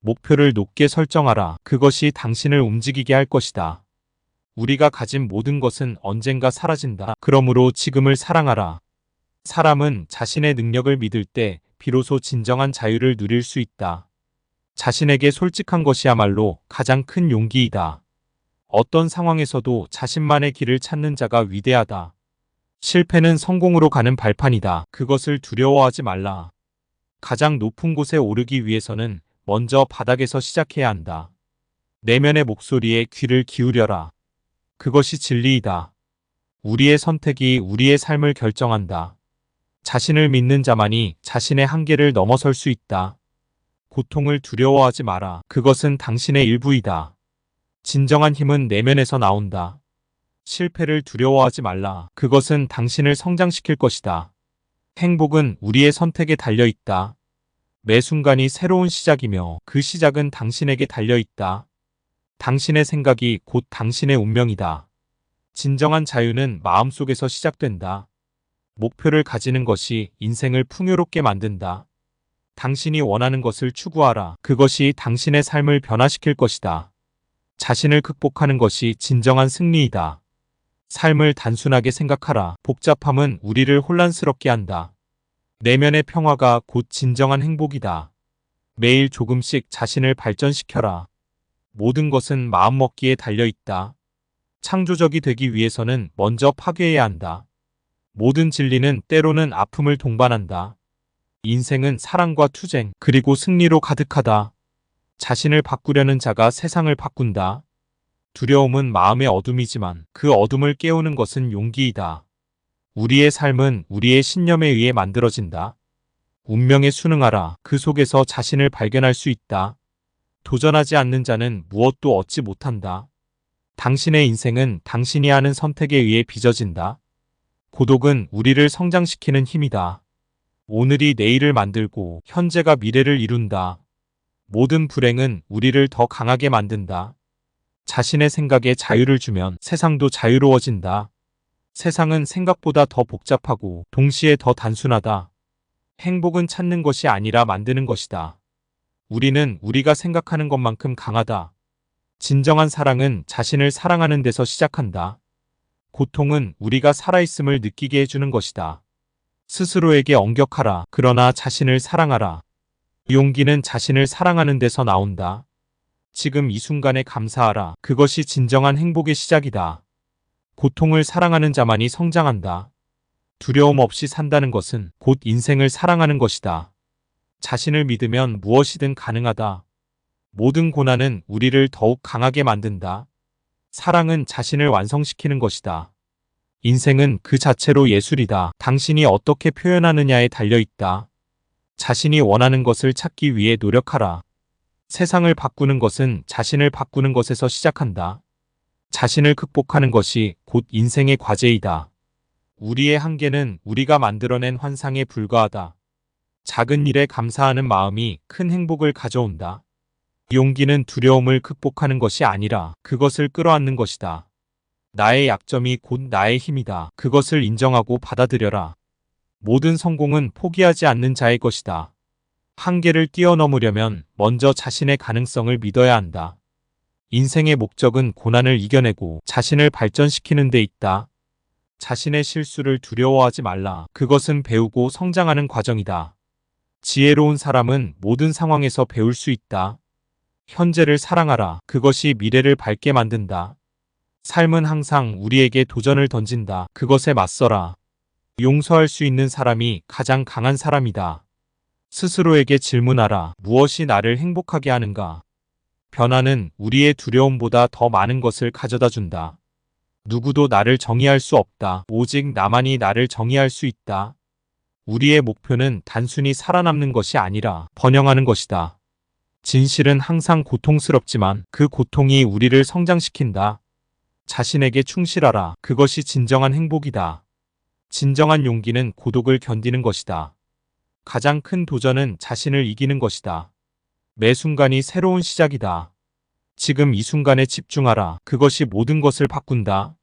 목표를 높게 설정하라. 그것이 당신을 움직이게 할 것이다. 우리가 가진 모든 것은 언젠가 사라진다. 그러므로 지금을 사랑하라. 사람은 자신의 능력을 믿을 때 비로소 진정한 자유를 누릴 수 있다. 자신에게 솔직한 것이야말로 가장 큰 용기이다. 어떤 상황에서도 자신만의 길을 찾는 자가 위대하다. 실패는 성공으로 가는 발판이다. 그것을 두려워하지 말라. 가장 높은 곳에 오르기 위해서는 먼저 바닥에서 시작해야 한다. 내면의 목소리에 귀를 기울여라. 그것이 진리이다. 우리의 선택이 우리의 삶을 결정한다. 자신을 믿는 자만이 자신의 한계를 넘어설 수 있다. 고통을 두려워하지 마라. 그것은 당신의 일부이다. 진정한 힘은 내면에서 나온다. 실패를 두려워하지 말라. 그것은 당신을 성장시킬 것이다. 행복은 우리의 선택에 달려 있다. 매 순간이 새로운 시작이며 그 시작은 당신에게 달려 있다. 당신의 생각이 곧 당신의 운명이다. 진정한 자유는 마음속에서 시작된다. 목표를 가지는 것이 인생을 풍요롭게 만든다. 당신이 원하는 것을 추구하라. 그것이 당신의 삶을 변화시킬 것이다. 자신을 극복하는 것이 진정한 승리이다. 삶을 단순하게 생각하라. 복잡함은 우리를 혼란스럽게 한다. 내면의 평화가 곧 진정한 행복이다. 매일 조금씩 자신을 발전시켜라. 모든 것은 마음먹기에 달려있다. 창조적이 되기 위해서는 먼저 파괴해야 한다. 모든 진리는 때로는 아픔을 동반한다. 인생은 사랑과 투쟁, 그리고 승리로 가득하다. 자신을 바꾸려는 자가 세상을 바꾼다. 두려움은 마음의 어둠이지만 그 어둠을 깨우는 것은 용기이다. 우리의 삶은 우리의 신념에 의해 만들어진다. 운명에 순응하라. 그 속에서 자신을 발견할 수 있다. 도전하지 않는 자는 무엇도 얻지 못한다. 당신의 인생은 당신이 하는 선택에 의해 빚어진다. 고독은 우리를 성장시키는 힘이다. 오늘이 내일을 만들고 현재가 미래를 이룬다. 모든 불행은 우리를 더 강하게 만든다. 자신의 생각에 자유를 주면 세상도 자유로워진다. 세상은 생각보다 더 복잡하고 동시에 더 단순하다. 행복은 찾는 것이 아니라 만드는 것이다. 우리는 우리가 생각하는 것만큼 강하다. 진정한 사랑은 자신을 사랑하는 데서 시작한다. 고통은 우리가 살아있음을 느끼게 해주는 것이다. 스스로에게 엄격하라. 그러나 자신을 사랑하라. 용기는 자신을 사랑하는 데서 나온다. 지금 이 순간에 감사하라. 그것이 진정한 행복의 시작이다. 고통을 사랑하는 자만이 성장한다. 두려움 없이 산다는 것은 곧 인생을 사랑하는 것이다. 자신을 믿으면 무엇이든 가능하다. 모든 고난은 우리를 더욱 강하게 만든다. 사랑은 자신을 완성시키는 것이다. 인생은 그 자체로 예술이다. 당신이 어떻게 표현하느냐에 달려있다. 자신이 원하는 것을 찾기 위해 노력하라. 세상을 바꾸는 것은 자신을 바꾸는 것에서 시작한다. 자신을 극복하는 것이 곧 인생의 과제이다. 우리의 한계는 우리가 만들어낸 환상에 불과하다. 작은 일에 감사하는 마음이 큰 행복을 가져온다. 용기는 두려움을 극복하는 것이 아니라 그것을 끌어안는 것이다. 나의 약점이 곧 나의 힘이다. 그것을 인정하고 받아들여라. 모든 성공은 포기하지 않는 자의 것이다. 한계를 뛰어넘으려면 먼저 자신의 가능성을 믿어야 한다. 인생의 목적은 고난을 이겨내고 자신을 발전시키는 데 있다. 자신의 실수를 두려워하지 말라. 그것은 배우고 성장하는 과정이다. 지혜로운 사람은 모든 상황에서 배울 수 있다. 현재를 사랑하라. 그것이 미래를 밝게 만든다. 삶은 항상 우리에게 도전을 던진다. 그것에 맞서라. 용서할 수 있는 사람이 가장 강한 사람이다. 스스로에게 질문하라. 무엇이 나를 행복하게 하는가? 변화는 우리의 두려움보다 더 많은 것을 가져다 준다. 누구도 나를 정의할 수 없다. 오직 나만이 나를 정의할 수 있다. 우리의 목표는 단순히 살아남는 것이 아니라 번영하는 것이다. 진실은 항상 고통스럽지만 그 고통이 우리를 성장시킨다. 자신에게 충실하라. 그것이 진정한 행복이다. 진정한 용기는 고독을 견디는 것이다. 가장 큰 도전은 자신을 이기는 것이다. 매 순간이 새로운 시작이다. 지금 이 순간에 집중하라. 그것이 모든 것을 바꾼다.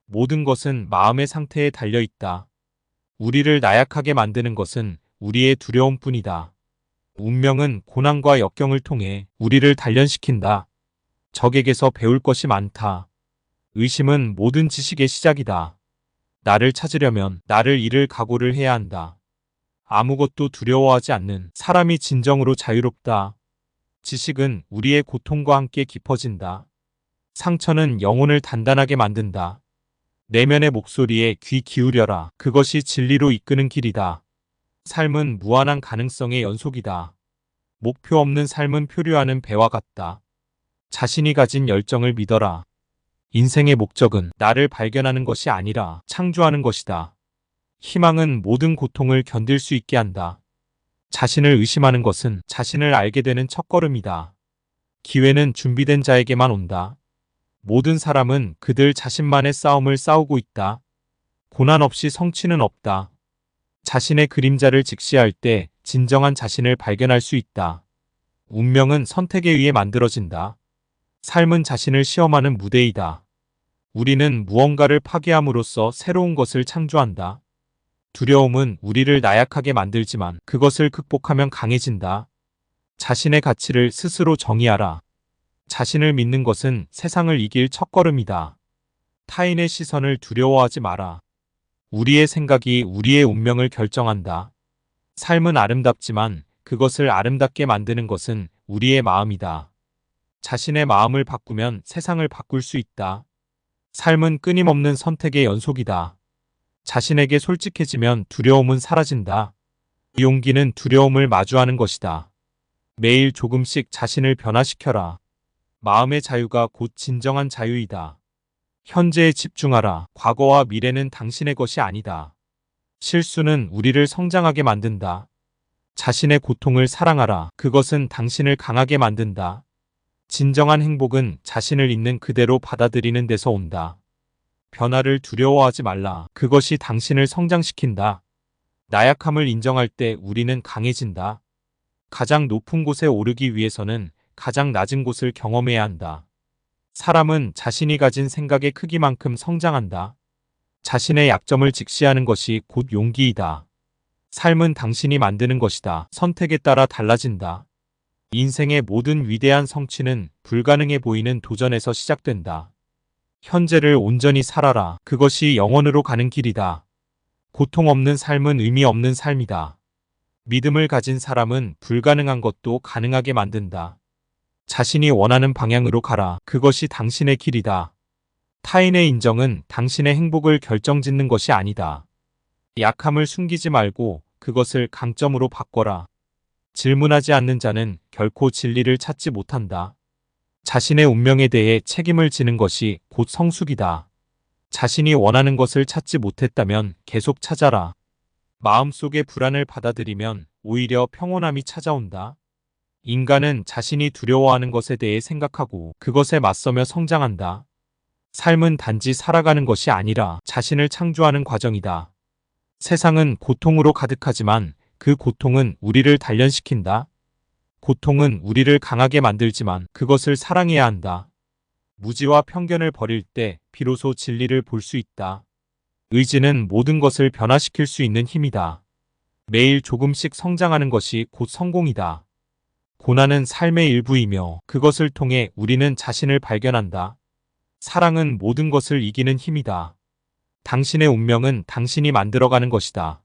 모든 것은 마음의 상태에 달려있다. 우리를 나약하게 만드는 것은 우리의 두려움뿐이다. 운명은 고난과 역경을 통해 우리를 단련시킨다. 적에게서 배울 것이 많다. 의심은 모든 지식의 시작이다. 나를 찾으려면 나를 잃을 각오를 해야 한다. 아무것도 두려워하지 않는 사람이 진정으로 자유롭다. 지식은 우리의 고통과 함께 깊어진다. 상처는 영혼을 단단하게 만든다. 내면의 목소리에 귀 기울여라. 그것이 진리로 이끄는 길이다. 삶은 무한한 가능성의 연속이다. 목표 없는 삶은 표류하는 배와 같다. 자신이 가진 열정을 믿어라. 인생의 목적은 나를 발견하는 것이 아니라 창조하는 것이다. 희망은 모든 고통을 견딜 수 있게 한다. 자신을 의심하는 것은 자신을 알게 되는 첫걸음이다. 기회는 준비된 자에게만 온다. 모든 사람은 그들 자신만의 싸움을 싸우고 있다. 고난 없이 성취는 없다. 자신의 그림자를 직시할 때 진정한 자신을 발견할 수 있다. 운명은 선택에 의해 만들어진다. 삶은 자신을 시험하는 무대이다. 우리는 무언가를 파괴함으로써 새로운 것을 창조한다. 두려움은 우리를 나약하게 만들지만 그것을 극복하면 강해진다. 자신의 가치를 스스로 정의하라. 자신을 믿는 것은 세상을 이길 첫걸음이다. 타인의 시선을 두려워하지 마라. 우리의 생각이 우리의 운명을 결정한다. 삶은 아름답지만 그것을 아름답게 만드는 것은 우리의 마음이다. 자신의 마음을 바꾸면 세상을 바꿀 수 있다. 삶은 끊임없는 선택의 연속이다. 자신에게 솔직해지면 두려움은 사라진다. 용기는 두려움을 마주하는 것이다. 매일 조금씩 자신을 변화시켜라. 마음의 자유가 곧 진정한 자유이다. 현재에 집중하라. 과거와 미래는 당신의 것이 아니다. 실수는 우리를 성장하게 만든다. 자신의 고통을 사랑하라. 그것은 당신을 강하게 만든다. 진정한 행복은 자신을 있는 그대로 받아들이는 데서 온다. 변화를 두려워하지 말라. 그것이 당신을 성장시킨다. 나약함을 인정할 때 우리는 강해진다. 가장 높은 곳에 오르기 위해서는 가장 낮은 곳을 경험해야 한다. 사람은 자신이 가진 생각의 크기만큼 성장한다. 자신의 약점을 직시하는 것이 곧 용기이다. 삶은 당신이 만드는 것이다. 선택에 따라 달라진다. 인생의 모든 위대한 성취는 불가능해 보이는 도전에서 시작된다. 현재를 온전히 살아라. 그것이 영원으로 가는 길이다. 고통 없는 삶은 의미 없는 삶이다. 믿음을 가진 사람은 불가능한 것도 가능하게 만든다. 자신이 원하는 방향으로 가라. 그것이 당신의 길이다. 타인의 인정은 당신의 행복을 결정짓는 것이 아니다. 약함을 숨기지 말고 그것을 강점으로 바꿔라. 질문하지 않는 자는 결코 진리를 찾지 못한다. 자신의 운명에 대해 책임을 지는 것이 곧 성숙이다. 자신이 원하는 것을 찾지 못했다면 계속 찾아라. 마음속의 불안을 받아들이면 오히려 평온함이 찾아온다. 인간은 자신이 두려워하는 것에 대해 생각하고 그것에 맞서며 성장한다. 삶은 단지 살아가는 것이 아니라 자신을 창조하는 과정이다. 세상은 고통으로 가득하지만 그 고통은 우리를 단련시킨다. 고통은 우리를 강하게 만들지만 그것을 사랑해야 한다. 무지와 편견을 버릴 때 비로소 진리를 볼 수 있다. 의지는 모든 것을 변화시킬 수 있는 힘이다. 매일 조금씩 성장하는 것이 곧 성공이다. 고난은 삶의 일부이며 그것을 통해 우리는 자신을 발견한다. 사랑은 모든 것을 이기는 힘이다. 당신의 운명은 당신이 만들어가는 것이다.